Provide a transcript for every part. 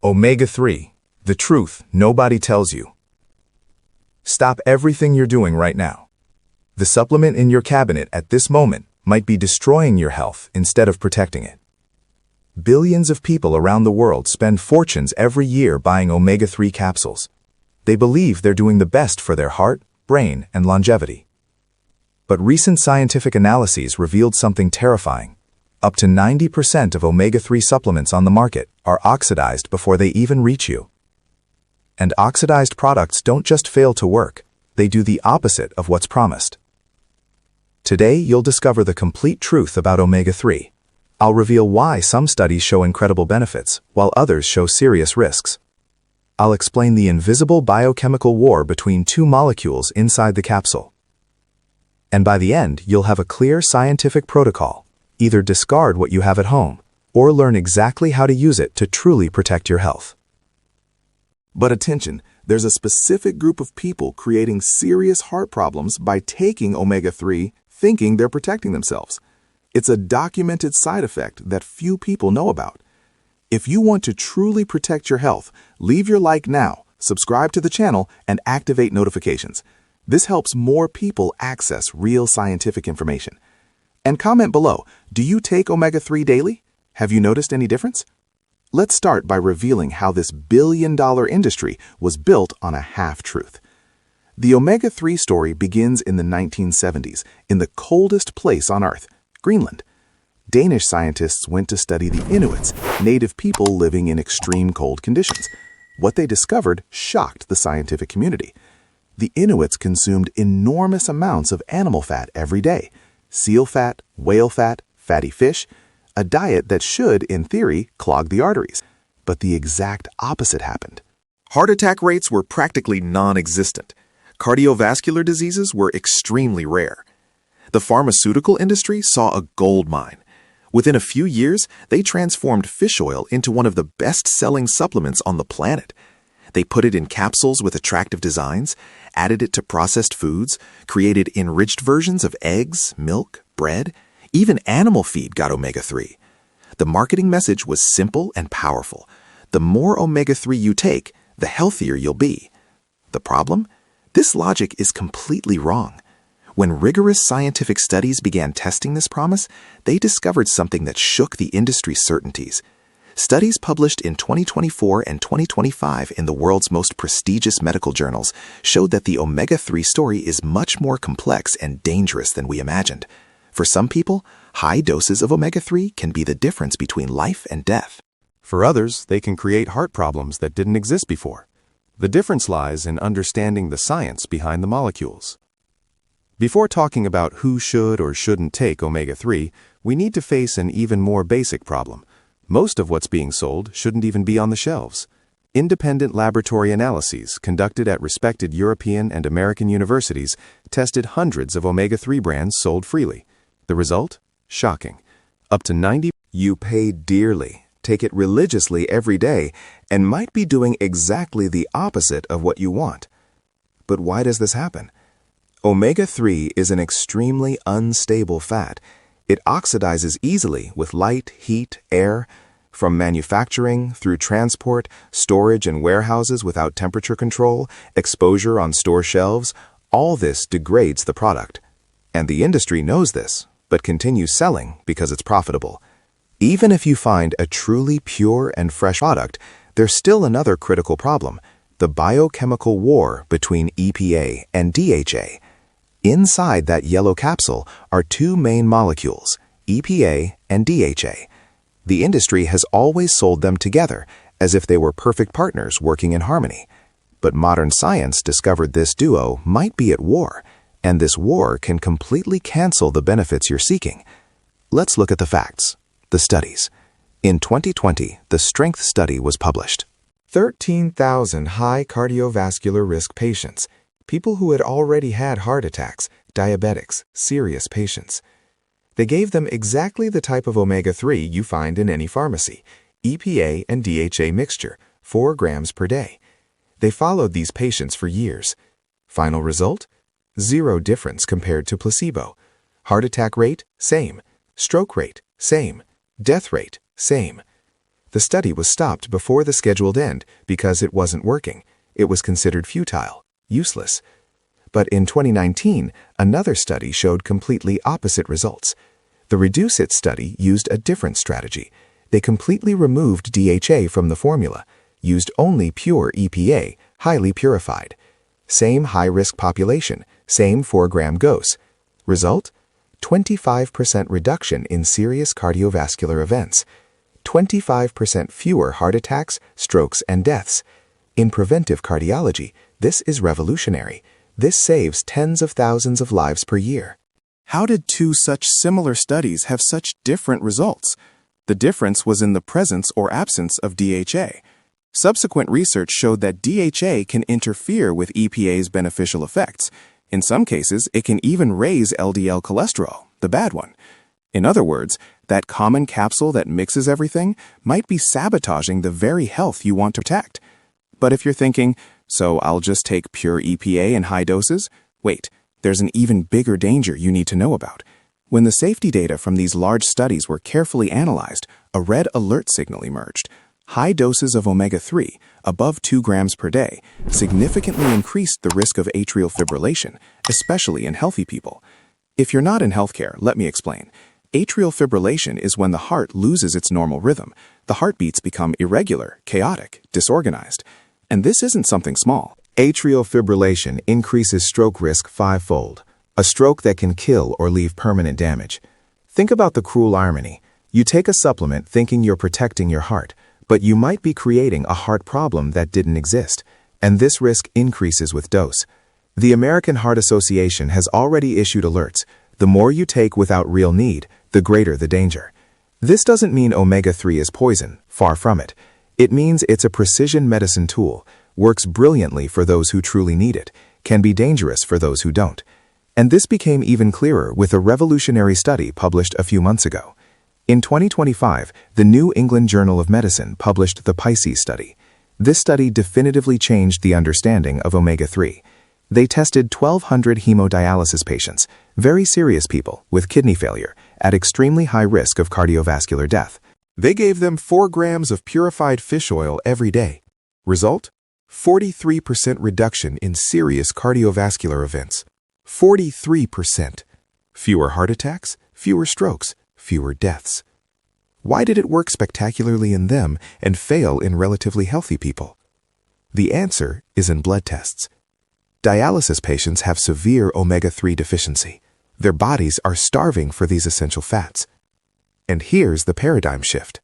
Omega-3, the truth nobody tells you. Stop everything you're doing right now. The supplement in your cabinet at this moment might be destroying your health instead of protecting it. Billions of people around the world spend fortunes every year buying omega-3 capsules. They believe they're doing the best for their heart, brain, and longevity. But recent scientific analyses revealed something terrifying. Up to 90% of omega-3 supplements on the market are oxidized before they even reach you. And oxidized products don't just fail to work, they do the opposite of what's promised. Today, you'll discover the complete truth about omega-3. I'll reveal why some studies show incredible benefits, while others show serious risks. I'll explain the invisible biochemical war between two molecules inside the capsule. And by the end, you'll have a clear scientific protocol. Either discard what you have at home, or learn exactly how to use it to truly protect your health. But attention, there's a specific group of people creating serious heart problems by taking omega-3, thinking they're protecting themselves. It's a documented side effect that few people know about. If you want to truly protect your health, leave your like now, subscribe to the channel, and activate notifications. This helps more people access real scientific information. And comment below, do you take omega-3 daily? Have you noticed any difference? Let's start by revealing how this billion-dollar industry was built on a half-truth. The omega-3 story begins in the 1970s in the coldest place on Earth, Greenland. Danish scientists went to study the Inuits, native people living in extreme cold conditions. What they discovered shocked the scientific community. The Inuits consumed enormous amounts of animal fat every day: seal fat, whale fat, fatty fish, a diet that should, in theory, clog the arteries. But the exact opposite happened. Heart attack rates were practically non-existent. Cardiovascular diseases were extremely rare. The pharmaceutical industry saw a gold mine. Within a few years, they transformed fish oil into one of the best-selling supplements on the planet. They put it in capsules with attractive designs, added it to processed foods, created enriched versions of eggs, milk, bread. Even animal feed got omega-3. The marketing message was simple and powerful. The more omega-3 you take, the healthier you'll be. The problem? This logic is completely wrong. When rigorous scientific studies began testing this promise, they discovered something that shook the industry's certainties. Studies published in 2024 and 2025 in the world's most prestigious medical journals showed that the omega-3 story is much more complex and dangerous than we imagined. For some people, high doses of omega-3 can be the difference between life and death. For others, they can create heart problems that didn't exist before. The difference lies in understanding the science behind the molecules. Before talking about who should or shouldn't take omega-3, we need to face an even more basic problem. Most of what's being sold shouldn't even be on the shelves. Independent laboratory analyses conducted at respected European and American universities tested hundreds of omega-3 brands sold freely. The result? Shocking. Up to 90%. You pay dearly, take it religiously every day, and might be doing exactly the opposite of what you want. But why does this happen? Omega-3 is an extremely unstable fat. It oxidizes easily with light, heat, air. From manufacturing, through transport, storage in warehouses without temperature control, exposure on store shelves, all this degrades the product. And the industry knows this, but continues selling because it's profitable. Even if you find a truly pure and fresh product, there's still another critical problem: the biochemical war between EPA and DHA. Inside that yellow capsule are two main molecules, EPA and DHA. The industry has always sold them together, as if they were perfect partners working in harmony. But modern science discovered this duo might be at war, and this war can completely cancel the benefits you're seeking. Let's look at the facts, the studies. In 2020, the Strength study was published. 13,000 high cardiovascular risk patients, people who had already had heart attacks, diabetics, serious patients. They gave them exactly the type of omega-3 you find in any pharmacy, EPA and DHA mixture, 4 grams per day. They followed these patients for years. Final result? 0 difference compared to placebo. Heart attack rate, same. Stroke rate, same. Death rate, same. The study was stopped before the scheduled end because it wasn't working. It was considered futile, useless. But in 2019, another study showed completely opposite results. The Reduce It study used a different strategy. They completely removed DHA from the formula, used only pure EPA, highly purified. Same high-risk population, same 4-gram dose. Result? 25% reduction in serious cardiovascular events. 25% fewer heart attacks, strokes, and deaths. In preventive cardiology, this is revolutionary. This saves tens of thousands of lives per year. How did two such similar studies have such different results? The difference was in the presence or absence of DHA. Subsequent research showed that DHA can interfere with EPA's beneficial effects. In some cases, it can even raise LDL cholesterol, the bad one. In other words, that common capsule that mixes everything might be sabotaging the very health you want to protect. But if you're thinking, so I'll just take pure EPA in high doses? Wait, there's an even bigger danger you need to know about. When the safety data from these large studies were carefully analyzed, a red alert signal emerged. High doses of omega-3, above 2 grams per day, significantly increased the risk of atrial fibrillation, especially in healthy people. If you're not in healthcare, let me explain. Atrial fibrillation is when the heart loses its normal rhythm. The heartbeats become irregular, chaotic, disorganized. And this isn't something small. Atrial fibrillation increases stroke risk 5-fold, a stroke that can kill or leave permanent damage. Think about the cruel irony. You take a supplement thinking you're protecting your heart, but you might be creating a heart problem that didn't exist, and this risk increases with dose. The American Heart Association has already issued alerts. The more you take without real need, the greater the danger. This doesn't mean omega-3 is poison, far from it. It means it's a precision medicine tool, works brilliantly for those who truly need it, can be dangerous for those who don't. And this became even clearer with a revolutionary study published a few months ago. In 2025, the New England Journal of Medicine published the PISCES Study. This study definitively changed the understanding of omega-3. They tested 1,200 hemodialysis patients, very serious people with kidney failure, at extremely high risk of cardiovascular death. They gave them 4 grams of purified fish oil every day. Result? 43% reduction in serious cardiovascular events. 43%. Fewer heart attacks, fewer strokes, fewer deaths. Why did it work spectacularly in them and fail in relatively healthy people? The answer is in blood tests. Dialysis patients have severe omega-3 deficiency. Their bodies are starving for these essential fats. And here's the paradigm shift.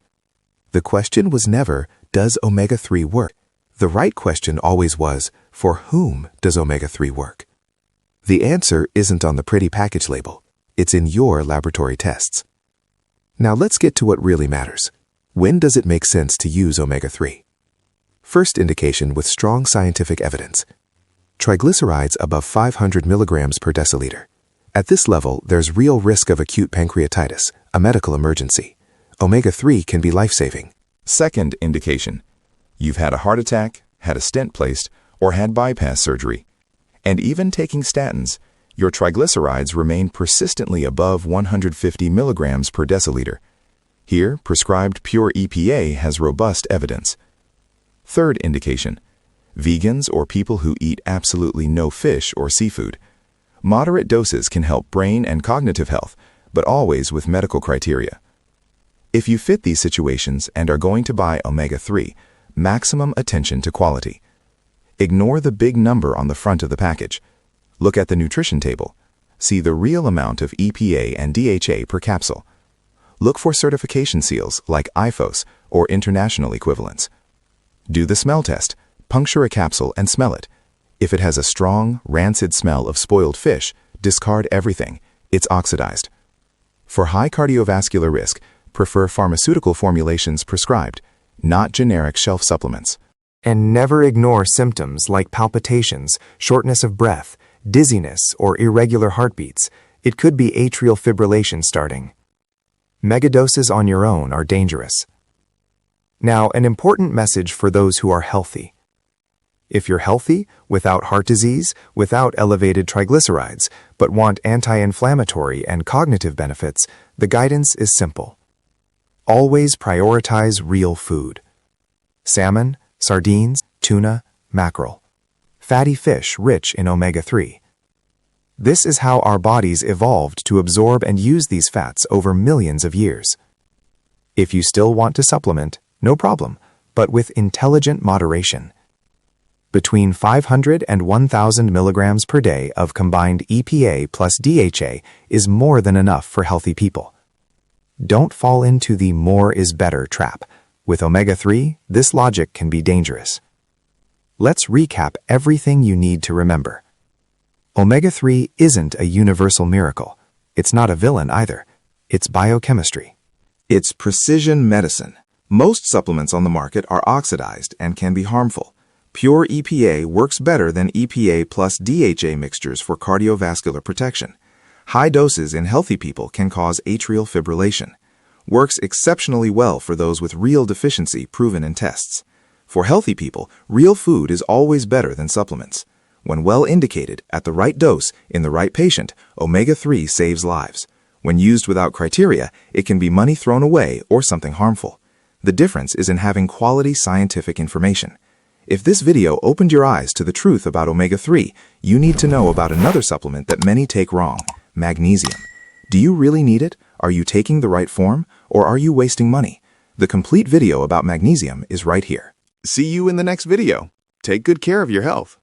The question was never, does omega-3 work? The right question always was, for whom does omega-3 work? The answer isn't on the pretty package label. It's in your laboratory tests. Now let's get to what really matters. When does it make sense to use omega-3? First indication with strong scientific evidence. Triglycerides above 500 milligrams per deciliter. At this level, there's real risk of acute pancreatitis, a medical emergency. Omega-3 can be life-saving. Second indication. You've had a heart attack, had a stent placed, or had bypass surgery. And even taking statins, your triglycerides remain persistently above 150 milligrams per deciliter. Here, prescribed pure EPA has robust evidence. Third indication. Vegans or people who eat absolutely no fish or seafood. Moderate doses can help brain and cognitive health, but always with medical criteria. If you fit these situations and are going to buy omega-3, maximum attention to quality. Ignore the big number on the front of the package. Look at the nutrition table. See the real amount of EPA and DHA per capsule. Look for certification seals like IFOS or international equivalents. Do the smell test. Puncture a capsule and smell it. If it has a strong, rancid smell of spoiled fish, discard everything. It's oxidized. For high cardiovascular risk, prefer pharmaceutical formulations prescribed, not generic shelf supplements. And never ignore symptoms like palpitations, shortness of breath, dizziness, or irregular heartbeats. It could be atrial fibrillation starting. Megadoses on your own are dangerous. Now, an important message for those who are healthy. If you're healthy, without heart disease, without elevated triglycerides, but want anti-inflammatory and cognitive benefits, the guidance is simple. Always prioritize real food. Salmon, sardines, tuna, mackerel. Fatty fish rich in omega-3. This is how our bodies evolved to absorb and use these fats over millions of years. If you still want to supplement, no problem, but with intelligent moderation. Between 500 and 1,000 milligrams per day of combined EPA plus DHA is more than enough for healthy people. Don't fall into the more is better trap. With omega-3, this logic can be dangerous. Let's recap everything you need to remember. Omega-3 isn't a universal miracle. It's not a villain either. It's biochemistry. It's precision medicine. Most supplements on the market are oxidized and can be harmful. Pure EPA works better than EPA plus DHA mixtures for cardiovascular protection. High doses in healthy people can cause atrial fibrillation. Works exceptionally well for those with real deficiency proven in tests. For healthy people, real food is always better than supplements. When well indicated, at the right dose, in the right patient, omega-3 saves lives. When used without criteria, it can be money thrown away or something harmful. The difference is in having quality scientific information. If this video opened your eyes to the truth about omega-3, you need to know about another supplement that many take wrong, magnesium. Do you really need it? Are you taking the right form? Or are you wasting money? The complete video about magnesium is right here. See you in the next video. Take good care of your health.